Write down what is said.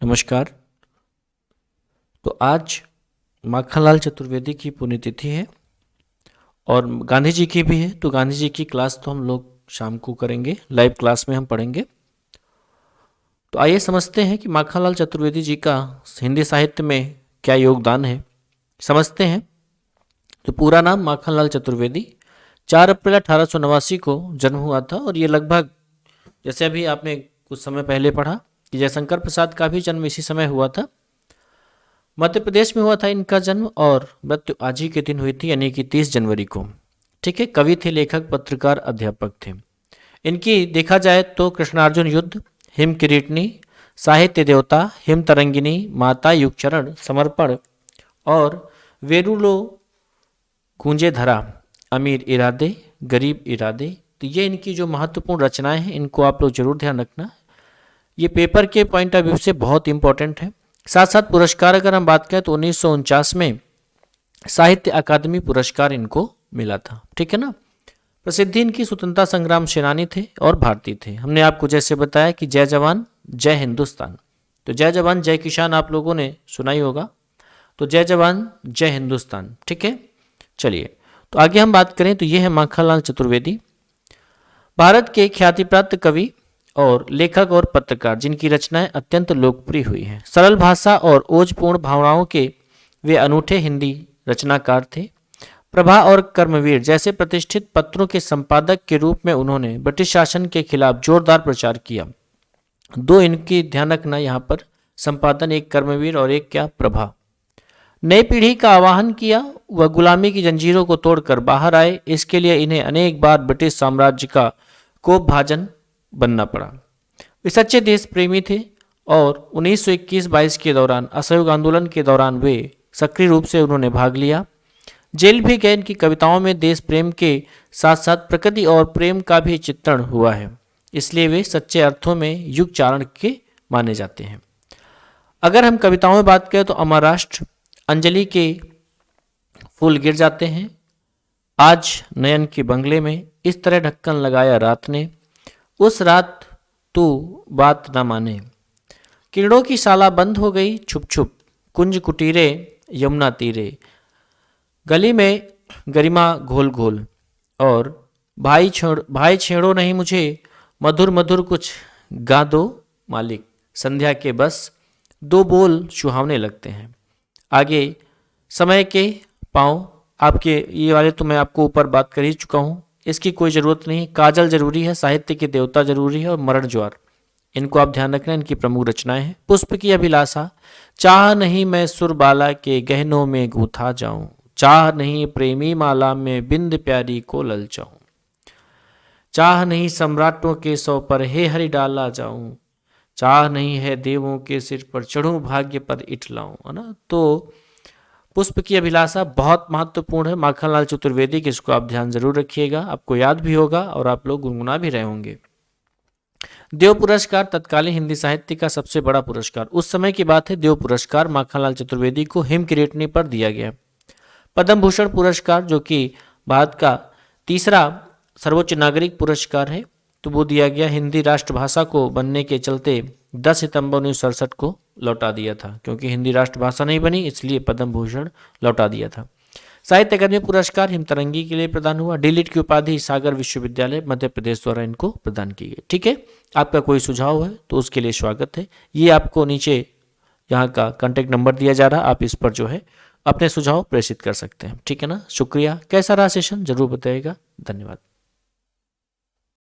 नमस्कार। तो आज माखनलाल चतुर्वेदी की पुण्यतिथि है और गांधी जी की भी है। तो गांधी जी की क्लास तो हम लोग शाम को करेंगे, लाइव क्लास में हम पढ़ेंगे। तो आइए समझते हैं कि माखनलाल चतुर्वेदी जी का हिंदी साहित्य में क्या योगदान है, समझते हैं। तो पूरा नाम माखनलाल चतुर्वेदी, 4 अप्रैल 1889 को जन्म हुआ था और ये लगभग, जैसे अभी आपने कुछ समय पहले पढ़ा कि जयशंकर प्रसाद का भी जन्म इसी समय हुआ था। मध्य प्रदेश में हुआ था इनका जन्म और मृत्यु आज ही के दिन हुई थी, यानी कि 30 जनवरी को। ठीक है। कवि थे, लेखक, पत्रकार, अध्यापक थे। इनकी देखा जाए तो कृष्णार्जुन युद्ध, हिम किरीटनी, साहित्य देवता, हिम तरंगिनी, माता युगचरण, समर्पण और वेरुलो गूंजे धरा, अमीर इरादे, गरीब इरादे। तो ये इनकी जो महत्वपूर्ण रचनाएं हैं, इनको आप लोग जरूर ध्यान रखना। ये पेपर के पॉइंट ऑफ व्यू से बहुत इंपॉर्टेंट है। साथ साथ पुरस्कार अगर हम बात करें तो 1949 में साहित्य अकादमी पुरस्कार इनको मिला था। ठीक है ना। प्रसिद्धि इनकी स्वतंत्रता संग्राम सेनानी थे और भारतीय थे। हमने आपको जैसे बताया कि जय जवान जय हिंदुस्तान, तो जय जवान जय किसान आप लोगों ने सुना ही होगा, तो जय जवान जय हिंदुस्तान। ठीक है। चलिए तो आगे हम बात करें तो ये है माखनलाल चतुर्वेदी, भारत के ख्याति प्राप्त कवि और लेखक और पत्रकार, जिनकी रचनाएं अत्यंत लोकप्रिय हुई हैं। सरल भाषा और ओजपूर्ण भावनाओं के वे अनूठे हिंदी रचनाकार थे। प्रभा और कर्मवीर जैसे प्रतिष्ठित पत्रों के संपादक के रूप में उन्होंने ब्रिटिश शासन के खिलाफ जोरदार प्रचार किया। दो इनकी ध्यान रखना यहाँ पर संपादन, एक कर्मवीर और एक क्या, प्रभा। नई पीढ़ी का आह्वान किया, वह गुलामी की जंजीरों को तोड़कर बाहर आए। इसके लिए इन्हें अनेक बार ब्रिटिश साम्राज्य का कोपभाजन बनना पड़ा। वे सच्चे देश प्रेमी थे और 1921-22 के दौरान असहयोग आंदोलन के दौरान वे सक्रिय रूप से उन्होंने भाग लिया। जेल भी गए। इनकी कविताओं में देश प्रेम के साथ साथ प्रकृति और प्रेम का भी चित्रण हुआ है, इसलिए वे सच्चे अर्थों में युग चारण के माने जाते हैं। अगर हम कविताओं में बात करें तो अमर राष्ट्र, अंजलि के फूल गिर जाते हैं, आज नयन के बंगले में, इस तरह ढक्कन लगाया रात ने, उस रात तू बात न माने, किरणों की शाला बंद हो गई छुप छुप, कुंज कुटीरे यमुना तीरे, गली में गरिमा घोल घोल, और भाई छेड़ो नहीं मुझे, मधुर मधुर कुछ गा दो मालिक, संध्या के बस दो बोल सुहावने लगते हैं। आगे समय के पाँव, आपके ये वाले तो मैं आपको ऊपर बात कर ही चुका हूँ, इसकी कोई ज़रूरत नहीं। काजल जरूरी है, साहित्य के देवता जरूरी है, और मरण ज्वार, इनको आप ध्यान रखना, इनकी प्रमुख रचनाएं हैं। पुष्प की अभिलाषा, चाह नहीं मैं सुरबाला के गहनों में गूंथा जाऊं, चाह नहीं प्रेमी माला में बिंद प्यारी को ललचाऊं, चाह नहीं सम्राटों के सौ पर हे हरि डाला जाऊं, चाह नहीं है देवों के सिर पर चढ़ूं भाग्य पर इठलाऊं, है ना। तो पुष्प की अभिलाषा बहुत महत्वपूर्ण है माखनलाल चतुर्वेदी की, इसको आप ध्यान जरूर रखिएगा, आपको याद भी होगा और आप लोग गुनगुना भी रहे होंगे। देव पुरस्कार तत्कालीन हिंदी साहित्य का सबसे बड़ा पुरस्कार, उस समय की बात है। देव पुरस्कार माखनलाल चतुर्वेदी को हिम किरीटनी पर दिया गया। पद्म भूषण पुरस्कार, जो कि भारत का तीसरा सर्वोच्च नागरिक पुरस्कार है, तो वो दिया गया। हिंदी राष्ट्रभाषा को बनने के चलते 10 सितंबर 1967 को लौटा दिया था, क्योंकि हिंदी राष्ट्रभाषा नहीं बनी, इसलिए पद्म भूषण लौटा दिया था। साहित्य अकादमी पुरस्कार हिमतरंगी के लिए प्रदान हुआ। डीलिट की उपाधि सागर विश्वविद्यालय मध्य प्रदेश द्वारा इनको प्रदान की गई। ठीक है। आपका कोई सुझाव है तो उसके लिए स्वागत है। ये आपको नीचे यहाँ का कॉन्टैक्ट नंबर दिया जा रहा है, आप इस पर जो है अपने सुझाव प्रेषित कर सकते हैं। ठीक है ना। शुक्रिया। कैसा रहा सेशन जरूर बताइएगा। धन्यवाद।